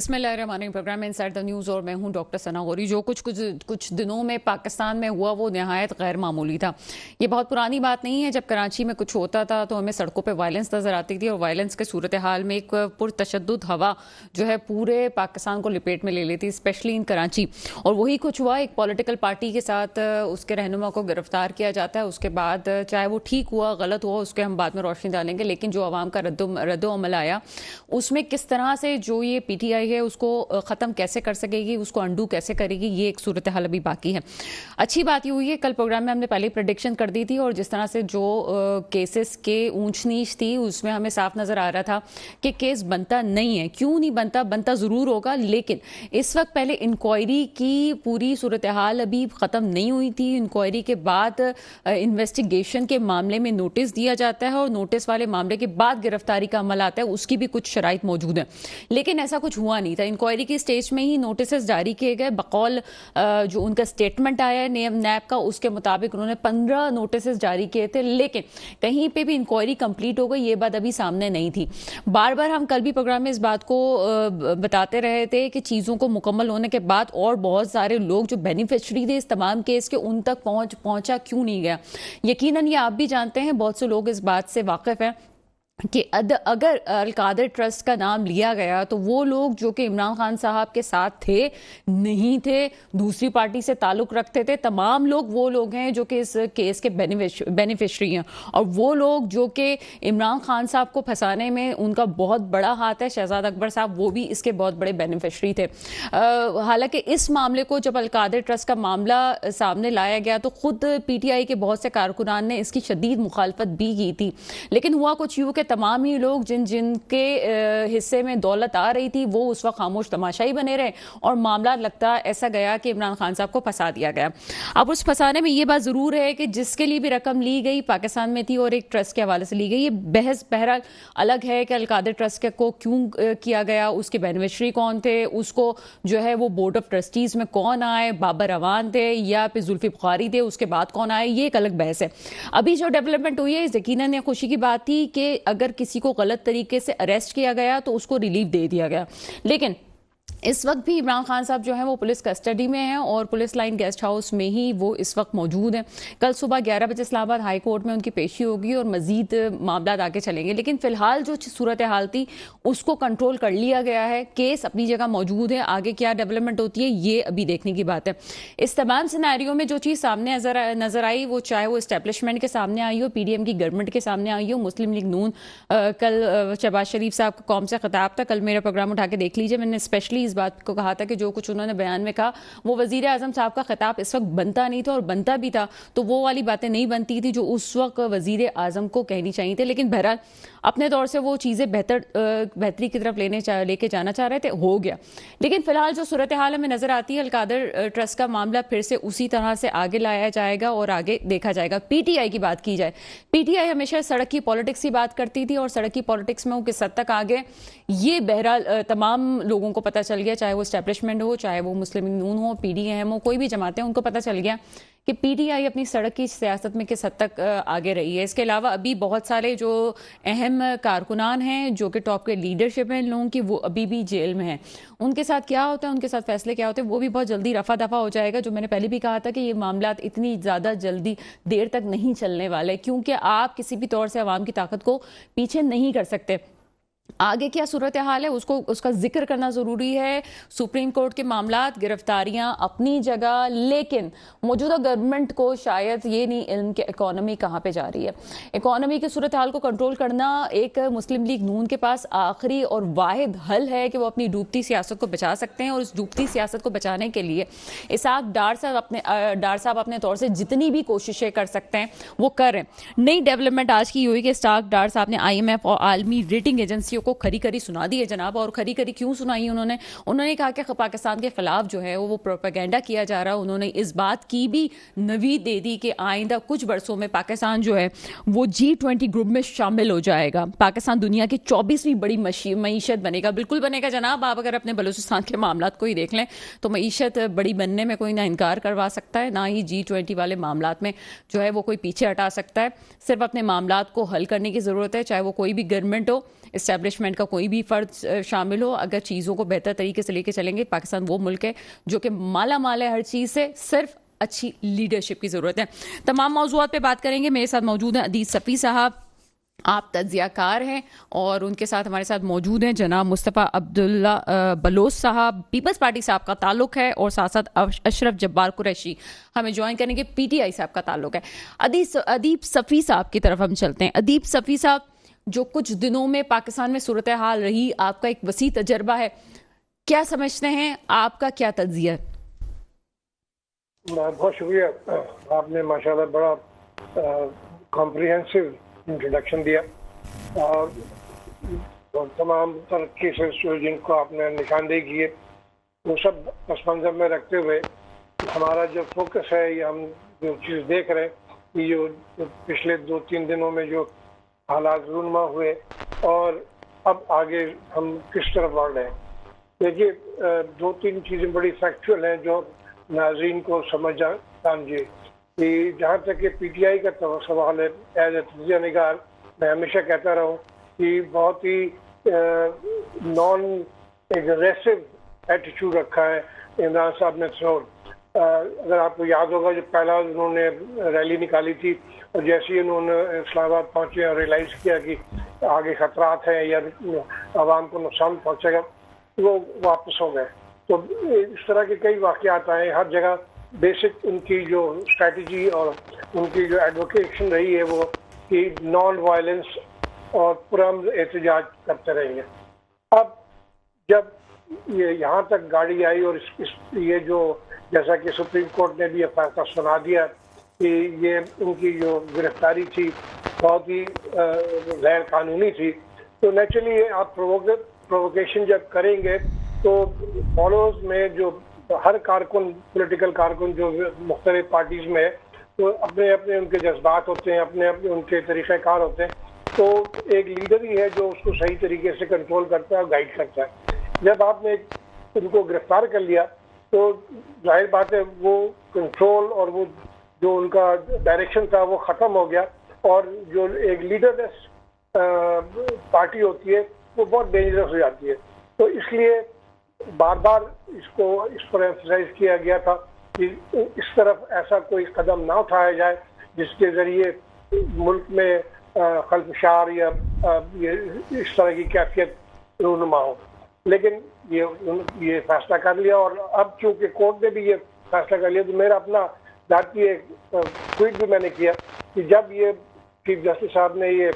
बिस्मिल्लाहिर्रहमानिर्रहीम। Programme inside the news और मैं हूं डॉक्टर सना गौरी। जो कुछ दिनों में पाकिस्तान में हुआ वो नहायत गैर मामूली था। ये बहुत पुरानी बात नहीं है। जब कराची में कुछ होता था तो हमें सड़कों पे वायलेंस नज़र आती थी और वायलेंस के सूरत हाल में एक पुरतशद्दुद हवा जो है पूरे पाकिस्तान को लपेट में ले लेती, स्पेशली इन कराची। और वही कुछ हुआ, एक पॉलिटिकल पार्टी के साथ उसके रहनुमा को गिरफ्तार किया जाता है। उसके बाद चाहे वो ठीक हुआ गलत हुआ उसके हम बाद में रोशनी डालेंगे, लेकिन जो आवाम का रद्दो अमल आया उसमें किस तरह से जो ये PTI है उसको ख़त्म कैसे कर सकेगी, उसको अंडू कैसे करेगी, ये एक सूरत हाल अभी बाकी है। अच्छी बात ये हुई है, कल प्रोग्राम में हमने पहले प्रेडिक्शन कर दी थी और जिस तरह से जो केसेस के ऊंच नीच थी उसमें हमें साफ नज़र आ रहा था कि केस बनता नहीं है। क्यों नहीं बनता? बनता ज़रूर होगा, लेकिन इस वक्त पहले इंक्वायरी की पूरी सूरत हाल अभी ख़त्म नहीं हुई थी। इंक्वायरी के बाद इन्वेस्टिगेशन के मामले में नोटिस दिया जाता है और नोटिस वाले मामले के बाद गिरफ्तारी का अमल आता है, उसकी भी कुछ शराइत मौजूद है। लेकिन ऐसा कुछ हुआ नहीं था। इंक्वायरी की स्टेज में ही नोटिस जारी किए गए। बकौल जो उनका स्टेटमेंट आया है नैब का, उसके मुताबिक उन्होंने 15 नोटिस जारी किए थे, लेकिन कहीं पे भी इंक्वायरी कंप्लीट हो गई ये बात अभी सामने नहीं थी। बार बार हम कल भी प्रोग्राम में इस बात को बताते रहे थे कि चीज़ों को मुकम्मल होने के बाद और बहुत सारे लोग जो बेनिफिशरी थे इस तमाम केस के, उन तक पहुंचा क्यों नहीं गया। यकीनन ये आप भी जानते हैं, बहुत से लोग इस बात से वाकिफ हैं कि अगर अल-कादर ट्रस्ट का नाम लिया गया तो वो लोग जो कि इमरान खान साहब के साथ थे, नहीं थे, दूसरी पार्टी से ताल्लुक़ रखते थे, तमाम लोग वो लोग हैं जो कि इस केस के बेनिफिशरी हैं। और वो लोग जो कि इमरान खान साहब को फंसाने में उनका बहुत बड़ा हाथ है, शहजाद अकबर साहब वो भी इसके बहुत बड़े बेनिफिशरी थे। हालांकि इस मामले को जब अल-कादर ट्रस्ट का मामला सामने लाया गया तो खुद PTI के बहुत से कारकुनान ने इसकी शदीद मुखालफत भी की थी, लेकिन हुआ कुछ यूँ के तमाम ही लोग जिनके हिस्से में दौलत आ रही थी वो उस वक्त खामोश तमाशाई बने रहे और मामला लगता ऐसा गया कि इमरान खान साहब को फंसा दिया गया। अब उस फंसाने में ये बात ज़रूर है कि जिसके लिए भी रकम ली गई पाकिस्तान में थी और एक ट्रस्ट के हवाले से ली गई। ये बहस बहरहाल अलग है कि अल-कादर ट्रस्ट को क्यों किया गया, उसके बेनिफिशरी कौन थे, उसको जो है वो बोर्ड ऑफ ट्रस्टीज़ में कौन आए, बाबर अवान थे या फिर जुल्फी बुखारी थे, उसके बाद कौन आए, ये एक अलग बहस है। अभी जो डेवलपमेंट हुई है यकीनन ये खुशी की बात थी कि अगर किसी को गलत तरीके से अरेस्ट किया गया तो उसको रिलीफ दे दिया गया, लेकिन इस वक्त भी इमरान खान साहब जो हैं वो पुलिस कस्टडी में हैं और पुलिस लाइन गेस्ट हाउस में ही वो इस वक्त मौजूद हैं। कल सुबह 11 बजे इस्लामाबाद हाई कोर्ट में उनकी पेशी होगी और मजीद मामला आगे चलेंगे, लेकिन फिलहाल जो सूरत हाल थी उसको कंट्रोल कर लिया गया है। केस अपनी जगह मौजूद है, आगे क्या डेवलपमेंट होती है ये अभी देखने की बात है। इस तमाम सिनेरियो में जो चीज़ सामने नजर आई वो चाहे वो इस्टेब्लिशमेंट के सामने आई हो, PDM की गवर्नमेंट के सामने आई हो, मुस्लिम लीग नून, कल शहबाज शरीफ साहब का कौम से खिताब था, कल मेरा प्रोग्राम उठा के देख लीजिए। मैंने स्पेशली इस बात को कहा था कि जो कुछ उन्होंने बयान में कहा वो वजीर आजम साहब का खिताब इस वक्त बनता नहीं था, और बनता भी था तो वो वाली बातें नहीं बनती थी जो उस वक्त वजीर आजम को कहनी चाहिए थी। लेकिन बहरहाल अपने तौर से वो चीज़ें बेहतरी की तरफ लेके जाना चाह रहे थे, हो गया। लेकिन फिलहाल जो सूरत हाल हमें नजर आती है, अल-कादर ट्रस्ट का मामला फिर से उसी तरह से आगे लाया जाएगा और आगे देखा जाएगा। PTI की बात की जाए, PTI हमेशा सड़क की पॉलिटिक्स की बात करती थी और सड़क की पॉलिटिक्स में वो किस हद तक आगे ये बहरहाल तमाम लोगों को पता चल गया, चाहे वो एस्टेब्लिशमेंट हो, चाहे वो मुस्लिम लीग नून हो, PDM हो, कोई भी जमातें, उनको पता चल गया कि PTI अपनी सड़क की सियासत में किस हद तक आगे रही है। इसके अलावा अभी बहुत सारे जो अहम कारकुनान हैं जो कि टॉप के लीडरशिप हैं लोगों की, वो अभी भी जेल में हैं। उनके साथ क्या होता है, उनके साथ फैसले क्या होते हैं, वो भी बहुत जल्दी रफा दफा हो जाएगा। जो मैंने पहले भी कहा था कि ये मामला इतनी ज़्यादा जल्दी देर तक नहीं चलने वाले, क्योंकि आप किसी भी तौर से अवाम की ताकत को पीछे नहीं कर सकते। आगे क्या सूरत हाल है उसका जिक्र करना ज़रूरी है। सुप्रीम कोर्ट के मामलात, गिरफ्तारियां अपनी जगह, लेकिन मौजूदा गवर्नमेंट को शायद ये नहीं इल्म कि इकॉनमी कहाँ पे जा रही है। इकॉनमी की सूरत हाल को कंट्रोल करना एक मुस्लिम लीग नून के पास आखिरी और वाहिद हल है कि वो अपनी डूबती सियासत को बचा सकते हैं, और उस डूबती सियासत को बचाने के लिए इसहाक डार साहब अपने तौर से जितनी भी कोशिशें कर सकते हैं वो करें। नई डेवलपमेंट आज की हुई कि इसहाक डार साहब ने IMF और आलमी रेटिंग एजेंसियों को खरी सुना दी है जनाब। और खरी क्यों सुनाई उन्होंने कहा कि पाकिस्तान के खिलाफ जो है वो प्रोपेगेंडा किया जा रहा है। उन्होंने इस बात की भी नवीद दे दी कि आइंदा कुछ बरसों में पाकिस्तान जो है वो G20 ग्रुप में शामिल हो जाएगा। पाकिस्तान दुनिया की 24वीं बड़ी मईशत बनेगा। बिल्कुल बनेगा जनाब। आप अगर अपने बलूचिस्तान के मामलात को ही देख लें तो मईशत बड़ी बनने में कोई ना इनकार करवा सकता है, ना ही G20 वाले मामलात में जो है वो कोई पीछे हटा सकता है। सिर्फ अपने मामलात को हल करने की ज़रूरत है, चाहे वो कोई भी गवर्नमेंट हो, इस्टेब्लिशमेंट का कोई भी फर्द शामिल हो, अगर चीज़ों को बेहतर तरीके से लेके चलेंगे, पाकिस्तान वो मुल्क है जो कि माला माल है हर चीज़ से, सिर्फ अच्छी लीडरशिप की ज़रूरत है। तमाम मौज़ूआत पे बात करेंगे। मेरे साथ मौजूद हैं अदीस सफ़ी साहब, आप तज्जियाकार हैं, और उनके साथ हमारे साथ मौजूद हैं जनाब मुस्तफ़ा अब्दुल्ला बलोच साहब, पीपल्स पार्टी से आपका ताल्लुक है, और साथ साथ अशरफ जब्बार कुरैशी हमें ज्वाइन करेंगे, पीटीआई से आपका ताल्लुक है। अदीब सफ़ी साहब की तरफ हम चलते हैं। अदीब सफ़ी साहब, जो कुछ दिनों में पाकिस्तान में सूरत हाल रही, आपका एक वसी तजर्बा है, क्या समझते हैं, आपका क्या तज्जिया है? बहुत शुक्रिया, आपने माशाल्लाह बड़ा कॉम्प्रिहेंसिव इंट्रोडक्शन दिया, और तमाम तर केसेस जिनको आपने निशानदेही की है वो सब पस मंजर में रखते हुए हमारा जो फोकस है, ये हम जो चीज़ देख रहे हैं, ये जो पिछले 2-3 दिनों में जो हालात रूनमा हुए और अब आगे हम किस तरफ बढ़ रहे हैं। देखिए, 2-3 चीज़ें बड़ी फैक्चुअल हैं जो नाज़रीन को समझिए कि जहाँ तक कि पीटीआई का सवाल है, एज ए तजिया निगार मैं हमेशा कहता रहा हूँ कि बहुत ही नॉन एग्रेसिव एटीट्यूड रखा है इमरान साहब ने थ्रू। अगर आपको याद होगा, जो पहला उन्होंने रैली निकाली थी और जैसे ही उन्होंने इस्लामाबाद पहुँचे और रियलाइज़ किया कि आगे खतरात हैं या आवाम को नुकसान पहुँचेगा, वो वापस हो गए। तो इस तरह के कई वाक़यात आए हर जगह। बेसिक उनकी जो स्ट्रैटेजी और उनकी जो एडवोकेशन रही है वो कि नॉन वायलेंस और पुरअमन एहतजाज करते रहेंगे। अब जब ये यहाँ तक गाड़ी आई और ये जो जैसा कि सुप्रीम कोर्ट ने भी ये फैसला सुना दिया कि ये उनकी जो गिरफ्तारी थी बहुत ही गैर कानूनी थी, तो नेचुरली आप प्रोवोकेशन जब करेंगे तो फॉलोअर्स में जो हर कारकुन, पॉलिटिकल कारकुन जो मुख्तलिफ पार्टीज में है, तो अपने अपने उनके जज्बात होते हैं, अपने अपने उनके तरीक़ाकार होते हैं। तो एक लीडर ही है जो उसको सही तरीके से कंट्रोल करता है और गाइड करता है। जब आपने उनको गिरफ्तार कर लिया तो जाहिर बात है वो कंट्रोल और वो जो उनका डायरेक्शन था वो ख़त्म हो गया, और जो एक लीडरलेस पार्टी होती है वो बहुत डेंजरस हो जाती है। तो इसलिए बार बार इस पर एम्फसाइज किया गया था कि इस तरफ ऐसा कोई कदम ना उठाया जाए जिसके ज़रिए मुल्क में खलफशार या ये इस तरह की कैफियत रूनुमा हो। लेकिन ये फैसला कर लिया, और अब चूँकि कोर्ट ने भी ये फैसला कर लिया, तो मेरा अपना जाती एक ट्वीट भी मैंने किया कि जब ये चीफ जस्टिस साहब ने ये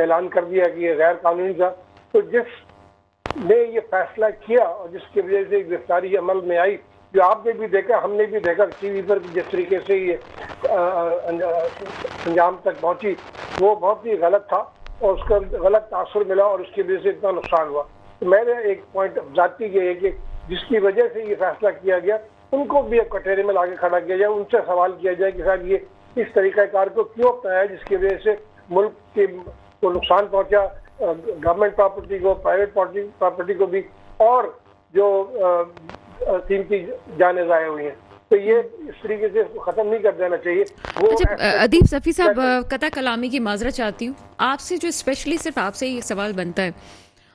ऐलान कर दिया कि ये गैर कानूनी था, तो जिसने ये फैसला किया और जिसकी वजह से गिरफ्तारी अमल में आई, जो आपने भी देखा, हमने भी देखा टीवी पर जिस तरीके से ये अंजाम तक पहुंची, वो बहुत ही गलत था और उसका गलत तासुर मिला और उसकी वजह से इतना नुकसान हुआ। तो मेरे एक पॉइंट जाती ये है कि जिसकी वजह से ये फैसला किया गया उनको भी एक कटहरे में लाके खड़ा किया जाए, उनसे सवाल किया जाए कि साहब ये इस तरीक़ाकार को क्यों अपनाया जिसकी वजह से मुल्क को नुकसान पहुंचा, गवर्नमेंट प्रॉपर्टी को, प्राइवेट प्रॉपर्टी को भी, और जो कीमती जाने ज़ाया हुई हैं। तो ये इस तरीके से ख़त्म नहीं कर देना चाहिए। वो अच्छा अदीब सफ़ी साहब, कता कलामी की माजरत चाहती हूँ आपसे, जो स्पेशली सिर्फ आपसे ये सवाल बनता है,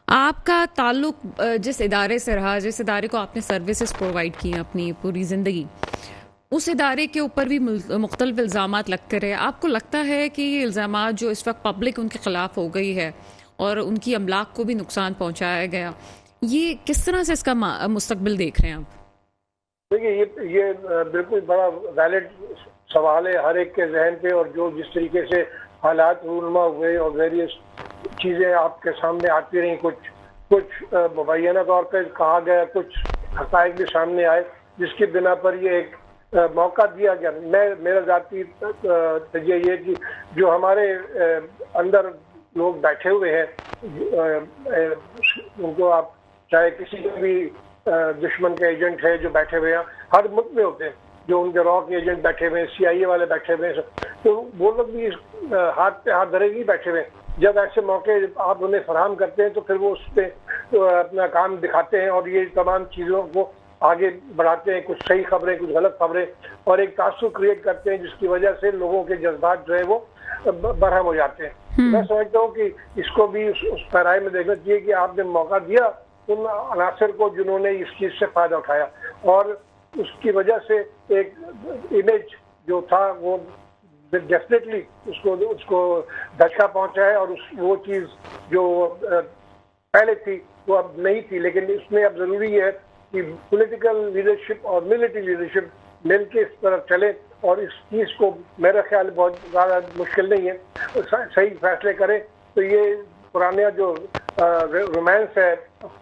आपका ताल्लुक जिस इदारे से रहा, जिस इदारे को आपने सर्विसेज प्रोवाइड की अपनी पूरी ज़िंदगी, उस इदारे के ऊपर भी मुख्तलिफ इल्ज़ामात लगते रहे, आपको लगता है कि ये इल्ज़ामात जो इस वक्त पब्लिक उनके ख़िलाफ़ हो गई है और उनकी अमलाक को भी नुकसान पहुँचाया गया, ये किस तरह से इसका मुस्तकबिल देख रहे हैं आप? देखिए, ये बिल्कुल बड़ा वैलिड सवाल है हर एक के जहन पे, और जो जिस तरीके से हालात रूनमा हुए और वेरियस चीज़ें आपके सामने आती रहीं, कुछ मुबैना तौर पे कहा गया, कुछ हक़ाइक़ भी सामने आए जिसकी बिना पर ये एक मौका दिया गया। मेरा ज़ाती तजिया ये कि जो हमारे अंदर लोग बैठे हुए हैं, उनको आप चाहे किसी भी दुश्मन के एजेंट है जो बैठे हुए हैं, हर मुल्क में होते हैं, जो उनके रॉ के एजेंट बैठे हुए हैं, CIA वाले बैठे हुए हैं, तो वो लोग भी हाथ पे हाथ धरे ही बैठे हुए हैं। जब ऐसे मौके आप उन्हें फराहम करते हैं तो फिर वो उस पर अपना काम दिखाते हैं और ये तमाम चीज़ों को आगे बढ़ाते हैं, कुछ सही खबरें, कुछ गलत खबरें, और एक तासुर क्रिएट करते हैं जिसकी वजह से लोगों के जज्बात जो है वो बरहम हो जाते हैं। मैं समझता हूँ कि इसको भी उस पैराए में देखना चाहिए कि आपने मौका दिया उन अनासर को जिन्होंने इस चीज से फायदा उठाया, और उसकी वजह से एक इमेज जो था वो डेफिनेटली उसको धक्का पहुंचा है, और वो चीज जो पहले थी वो अब नहीं थी। लेकिन इसमें अब जरूरी है कि पॉलिटिकल लीडरशिप और मिलिट्री लीडरशिप मिलकर इस तरफ चले, और इस चीज को मेरा ख्याल बहुत ज़्यादा मुश्किल नहीं है, सही फैसले करें तो ये पुराना जो रोमांस है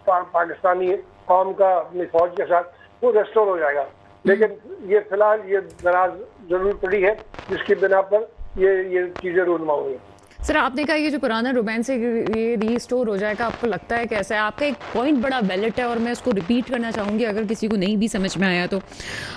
पाकिस्तानी कौम का अपनी फौज के साथ, वो रेस्टोर हो जाएगा। लेकिन ये फिलहाल ये दराज जरूर पड़ी है जिसकी बिना पर ये चीजें रूनमा हुई। सर, आपने कहा ये जो पुराना रोमांस है ये रीस्टोर हो जाएगा, आपको लगता है कैसा है? आपका एक पॉइंट बड़ा वैलिड है और मैं उसको रिपीट करना चाहूँगी अगर किसी को नहीं भी समझ में आया तो।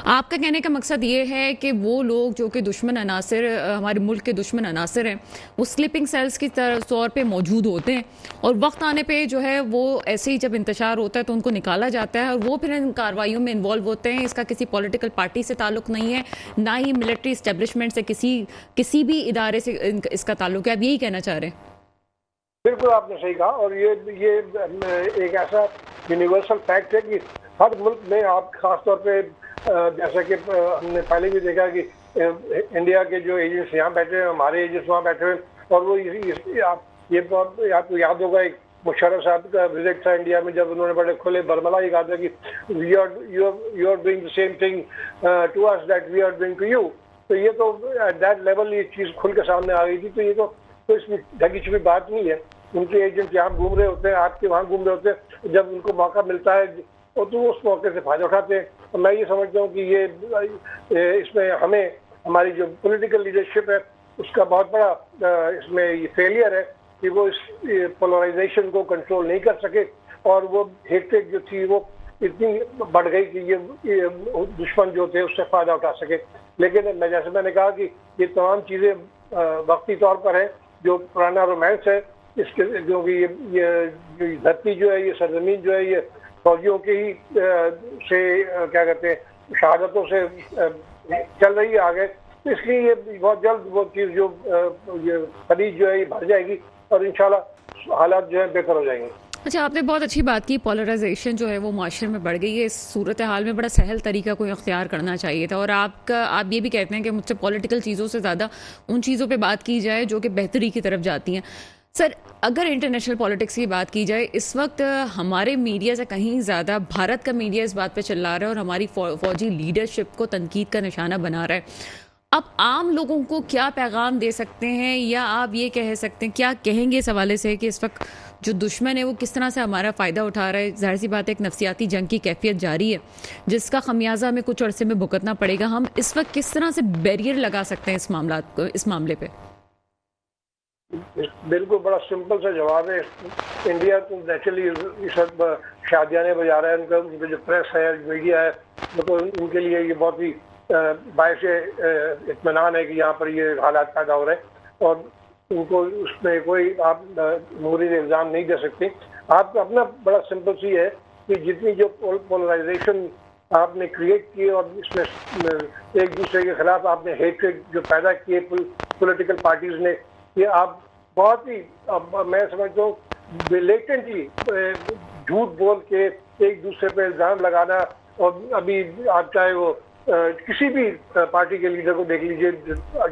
आपका कहने का मकसद ये है कि वो लोग जो कि दुश्मन अनासिर, हमारे मुल्क के दुश्मन अनासिर हैं, वो स्लीपिंग सेल्स की तौर पे मौजूद होते हैं, और वक्त आने पे जो है वो ऐसे ही जब इंतशार होता है तो उनको निकाला जाता है और वो फिर इन कार्रवाइयों में इन्वॉल्व होते हैं। इसका किसी पॉलिटिकल पार्टी से ताल्लुक नहीं है, ना ही मिलिट्री इस्टेब्लिशमेंट से किसी भी इदारे से इसका ताल्लुक है। आप यही कहना चाह रहे हैं? बिल्कुल आपने सही कहा, और ये एक ऐसा यूनिवर्सल फैक्ट है कि हर मुल्क में आप खास तौर पे जैसा कि हमने पहले भी देखा कि इंडिया के जो एजेंट्स यहाँ बैठे हैं, हमारे एजेंट्स वहाँ बैठे हुए, और वो आपको याद होगा एक मुशर्रफ साहब का विजिट था इंडिया में, जब उन्होंने बड़े खुले बरमला ही कहा था कि you are doing the same thing to us that we are doing to you. तो ये तो एट दैट लेवल ये चीज़ खुल के सामने आ गई थी। तो ये तो इसमें ढकी छुपी बात नहीं है। उनके एजेंट यहाँ घूम रहे होते हैं, आपके वहाँ घूम रहे होते हैं, जब उनको मौका मिलता है और तो उस मौके से फायदा उठाते हैं। और मैं ये समझता हूँ कि ये इसमें हमें हमारी जो पॉलिटिकल लीडरशिप है उसका बहुत बड़ा इसमें ये फेलियर है कि वो इस पोलराइजेशन को कंट्रोल नहीं कर सके, और वो हेट्रेड जो थी वो इतनी बढ़ गई कि ये दुश्मन जो थे उससे फायदा उठा सके। लेकिन जैसे मैंने कहा कि ये तमाम चीज़ें वक्ती तौर पर है। जो पुराना रोमांस है इसके, क्योंकि ये धरती जो है, ये सरजमीन जो है, ये फौजियों के ही से क्या कहते हैं शहादतों से चल रही है आगे। तो इसलिए ये बहुत जल्द वो चीज़ जो ये खरीद जो है ये भर जाएगी और इंशाल्लाह हालात जो है बेहतर हो जाएंगे। अच्छा, आपने बहुत अच्छी बात की, पोलराइजेशन जो है वो माशरे में बढ़ गई है। इस सूरत हाल में बड़ा सहल तरीका कोई अख्तियार करना चाहिए था, और आप ये भी कहते हैं कि मुझसे पॉलिटिकल चीज़ों से ज़्यादा उन चीज़ों पे बात की जाए जो कि बेहतरी की तरफ जाती हैं। सर, अगर इंटरनेशनल पॉलिटिक्स की बात की जाए, इस वक्त हमारे मीडिया से कहीं ज़्यादा भारत का मीडिया इस बात पे चिल्ला रहा है और हमारी फौजी लीडरशिप को तनकीद का निशाना बना रहा है। अब आम लोगों को क्या पैगाम दे सकते हैं, या आप ये कह सकते हैं, क्या कहेंगे इस हवाले से कि इस वक्त जो दुश्मन है वो किस तरह से हमारा फ़ायदा उठा रहा है? जाहिर सी बात है, एक नफसियाती जंग की कैफियत जारी है जिसका खमियाजा हमें कुछ अरसे में भुगतना पड़ेगा। हम इस वक्त किस तरह से बैरियर लगा सकते हैं इस मामले पे? बिल्कुल बड़ा सिंपल सा जवाब है। इंडिया तो नेचुरली इस वक्त शादियाने बजा रहा है, उनका जो प्रेस है, मीडिया है, तो उनके लिए ये बहुत ही बायस इत्मीनान है कि यहाँ पर ये हालात पैदा हो रहे हैं, और उनको उसमें कोई आप मुरीद इल्ज़ाम नहीं दे सकते। आप अपना बड़ा सिंपल सी है कि जितनी जो पोलराइजेशन आपने क्रिएट की और इसमें एक दूसरे के खिलाफ आपने हेट्रेड जो पैदा किए पॉलिटिकल पार्टीज ने, ये आप बहुत ही मैं समझता हूँ ब्लेटेंटली झूठ बोल के एक दूसरे पे इल्ज़ाम लगाना। और अभी आप चाहे वो किसी भी पार्टी के लीडर को देख लीजिए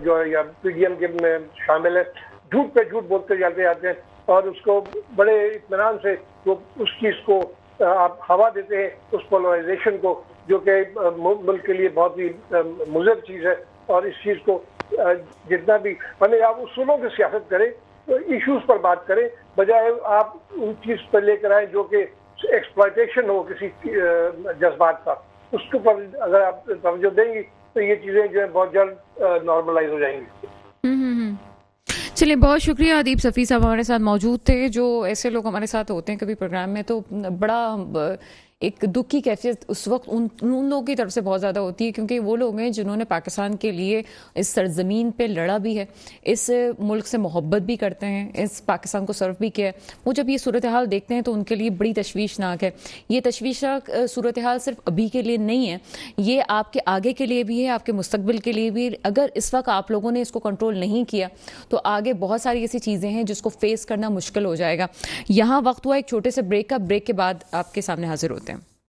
जो या पीडीएम के में शामिल है, झूठ पे झूठ बोलते जाते हैं, और उसको बड़े इत्मीनान से वो उस चीज़ को आप हवा देते हैं, उस पोलराइजेशन को, जो कि मुल्क के लिए बहुत ही मुज़र चीज़ है। और इस चीज़ को जितना भी माने आप उसूलों की सियासत करें, तो इश्यूज पर बात करें, बजाय आप उन चीज़ पर लेकर आए जो कि एक्सप्लॉयटेशन हो किसी जज्बात का। उसके ऊपर अगर आप तवज्जो देंगी तो ये चीज़ें जो है बहुत जल्द नॉर्मलाइज हो जाएंगी। चलिए, बहुत शुक्रिया। अदीब सफ़ी साहब हमारे साथ मौजूद थे। जो ऐसे लोग हमारे साथ होते हैं कभी प्रोग्राम में, तो बड़ा एक दुख की कैफियत उस वक्त उन लोगों की तरफ से बहुत ज़्यादा होती है, क्योंकि वो लोग हैं जिन्होंने पाकिस्तान के लिए इस सरजमीन पे लड़ा भी है, इस मुल्क से मोहब्बत भी करते हैं, इस पाकिस्तान को सर्व भी किया है। वो जब ये सूरत हाल देखते हैं तो उनके लिए बड़ी तशवीशनाक है। ये तशवीशनाक सूरत हाल सिर्फ अभी के लिए नहीं है, ये आपके आगे के लिए भी है, आपके मुस्तकबिल के लिए भी। अगर इस वक्त आप लोगों ने इसको कंट्रोल नहीं किया तो आगे बहुत सारी ऐसी चीज़ें हैं जिसको फेस करना मुश्किल हो जाएगा। यहाँ वक्त हुआ एक छोटे से ब्रेक का, ब्रेक के बाद आपके सामने हाजिर होते हैं।